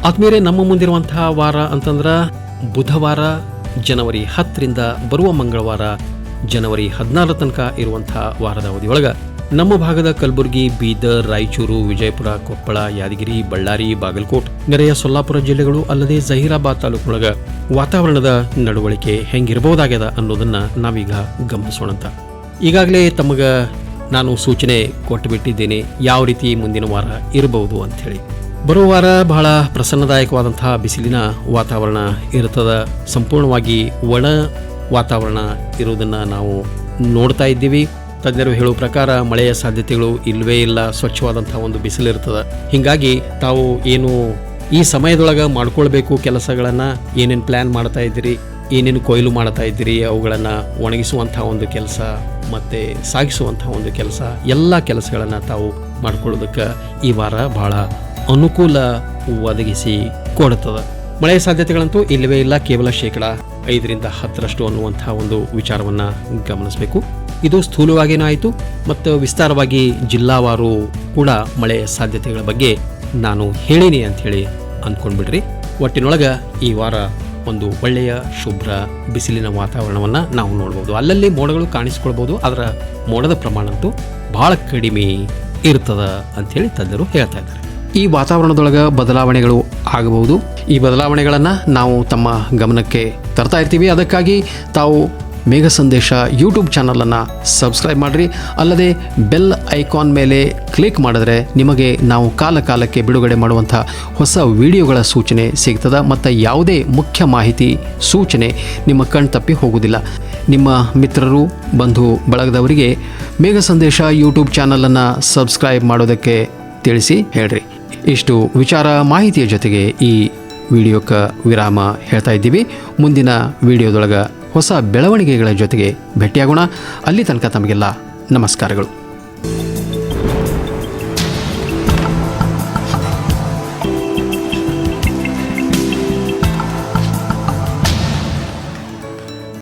ಆದ್ಮೇಲೆ ನಮ್ಮ ಮುಂದಿರುವಂತಹ ವಾರ ಅಂತಂದ್ರೆ ಬುಧವಾರ ಜನವರಿ 10ರಿಂದ ಬರುವ ಮಂಗಳವಾರ ಜನವರಿ 16 ತನಕ ಇರುವಂತಹ ವಾರದ ಅವಧಿಯೊಳಗೆ ನಮ್ಮ ಭಾಗದ ಕಲಬುರಗಿ, ಬೀದರ್, ರಾಯಚೂರು, ವಿಜಯಪುರ, ಕೊಪ್ಪಳ, ಯಾದಗಿರಿ, ಬಳ್ಳಾರಿ, ಬಾಗಲಕೋಟ್, ನೆರೆಯ ಸೊಲ್ಲಾಪುರ ಜಿಲ್ಲೆಗಳು ಅಲ್ಲದೆ ಜಹೀರಾಬಾದ್ ತಾಲೂಕಿನೊಳಗ ವಾತಾವರಣದ ನಡವಳಿಕೆ ಹೆಂಗಿರಬಹುದಾಗ್ಯದ ಅನ್ನೋದನ್ನ ನಾವೀಗ ಗಮನಿಸೋಣಂತ. ಈಗಾಗಲೇ ತಮಗ ನಾನು ಸೂಚನೆ ಕೊಟ್ಟು ಬಿಟ್ಟಿದ್ದೇನೆ ಯಾವ ರೀತಿ ಮುಂದಿನ ವಾರ ಇರಬಹುದು ಅಂಥೇಳಿ. ಬರುವ ವಾರ ಬಹಳ ಪ್ರಸನ್ನದಾಯಕವಾದಂತಹ ಬಿಸಿಲಿನ ವಾತಾವರಣ ಇರುತ್ತದೆ. ಸಂಪೂರ್ಣವಾಗಿ ಒಣ ವಾತಾವರಣ ಇರುವುದನ್ನು ನಾವು ನೋಡ್ತಾ ಇದ್ದೀವಿ. ತಜ್ಞರು ಹೇಳುವ ಪ್ರಕಾರ ಮಳೆಯ ಸಾಧ್ಯತೆಗಳು ಇಲ್ಲವೇ ಇಲ್ಲ, ಸ್ವಚ್ಛವಾದಂತಹ ಒಂದು ಬಿಸಿಲಿರ್ತದೆ. ಹೀಗಾಗಿ ತಾವು ಏನು ಈ ಸಮಯದೊಳಗೆ ಮಾಡ್ಕೊಳ್ಬೇಕು ಕೆಲಸಗಳನ್ನು, ಏನೇನು ಪ್ಲ್ಯಾನ್ ಮಾಡ್ತಾ ಇದ್ದೀರಿ, ಏನೇನು ಕೊಯ್ಲು ಮಾಡ್ತಾ ಇದ್ದೀರಿ, ಅವುಗಳನ್ನು ಒಣಗಿಸುವಂಥ ಒಂದು ಕೆಲಸ ಮತ್ತು ಸಾಗಿಸುವಂಥ ಒಂದು ಕೆಲಸ, ಎಲ್ಲ ಕೆಲಸಗಳನ್ನು ತಾವು ಮಾಡ್ಕೊಳ್ಳೋದಕ್ಕೆ ಈ ವಾರ ಬಹಳ ಅನುಕೂಲ ಒದಗಿಸಿ ಕೊಡುತ್ತದೆ. ಮಳೆಯ ಸಾಧ್ಯತೆಗಳಂತೂ ಇಲ್ಲವೇ ಇಲ್ಲ, ಕೇವಲ 5% 10% ಅನ್ನುವಂಥ ಒಂದು ವಿಚಾರವನ್ನು ಗಮನಿಸಬೇಕು. ಇದು ಸ್ಥೂಲವಾಗಿಯೂ ಆಯಿತು ಮತ್ತು ವಿಸ್ತಾರವಾಗಿ ಜಿಲ್ಲಾವಾರು ಕೂಡ ಮಳೆಯ ಸಾಧ್ಯತೆಗಳ ಬಗ್ಗೆ ನಾನು ಹೇಳೀನಿ ಅಂಥೇಳಿ ಅಂದ್ಕೊಂಡ್ಬಿಡ್ರಿ. ಒಟ್ಟಿನೊಳಗೆ ಈ ವಾರ ಒಂದು ಒಳ್ಳೆಯ ಶುಭ್ರ ಬಿಸಿಲಿನ ವಾತಾವರಣವನ್ನು ನಾವು ನೋಡ್ಬೋದು. ಅಲ್ಲಲ್ಲಿ ಮೋಡಗಳು ಕಾಣಿಸ್ಕೊಳ್ಬೋದು, ಅದರ ಮೋಡದ ಪ್ರಮಾಣ ಅಂತೂ ಭಾಳ ಕಡಿಮೆ ಇರ್ತದ ಅಂಥೇಳಿ ತಜ್ಞರು ಹೇಳ್ತಾ ಇದ್ದಾರೆ. ಈ ವಾತಾವರಣದೊಳಗೆ ಬದಲಾವಣೆಗಳು ಆಗಬಹುದು. ಈ ಬದಲಾವಣೆಗಳನ್ನು ನಾವು ತಮ್ಮ ಗಮನಕ್ಕೆ ತರ್ತಾ ಇರ್ತೀವಿ. ಅದಕ್ಕಾಗಿ ತಾವು ಮೇಘ ಸಂದೇಶ ಯೂಟ್ಯೂಬ್ ಚಾನಲನ್ನು ಸಬ್ಸ್ಕ್ರೈಬ್ ಮಾಡಿರಿ. ಅಲ್ಲದೆ ಬೆಲ್ ಐಕಾನ್ ಮೇಲೆ ಕ್ಲಿಕ್ ಮಾಡಿದ್ರೆ ನಿಮಗೆ ನಾವು ಕಾಲಕ್ಕೆ ಬಿಡುಗಡೆ ಮಾಡುವಂಥ ಹೊಸ ವಿಡಿಯೋಗಳ ಸೂಚನೆ ಸಿಗ್ತದೆ ಮತ್ತು ಯಾವುದೇ ಮುಖ್ಯ ಮಾಹಿತಿ ಸೂಚನೆ ನಿಮ್ಮ ಕಣ್ ತಪ್ಪಿ ಹೋಗುವುದಿಲ್ಲ. ನಿಮ್ಮ ಮಿತ್ರರು, ಬಂಧು ಬಳಗದವರಿಗೆ ಮೇಘ ಸಂದೇಶ ಯೂಟ್ಯೂಬ್ ಚಾನಲನ್ನು ಸಬ್ಸ್ಕ್ರೈಬ್ ಮಾಡೋದಕ್ಕೆ ತಿಳಿಸಿ ಹೇಳ್ರಿ. ಇಷ್ಟು ವಿಚಾರ ಮಾಹಿತಿಯ ಜೊತೆಗೆ ಈ ವಿಡಿಯೋಕ್ಕೆ ವಿರಾಮ ಹೇಳ್ತಾ ಇದ್ದೀವಿ. ಮುಂದಿನ ವಿಡಿಯೋದೊಳಗೆ ಹೊಸ ಬೆಳವಣಿಗೆಗಳ ಜೊತೆಗೆ ಭೇಟಿಯಾಗೋಣ. ಅಲ್ಲಿ ತನಕ ತಮಗೆಲ್ಲ ನಮಸ್ಕಾರಗಳು.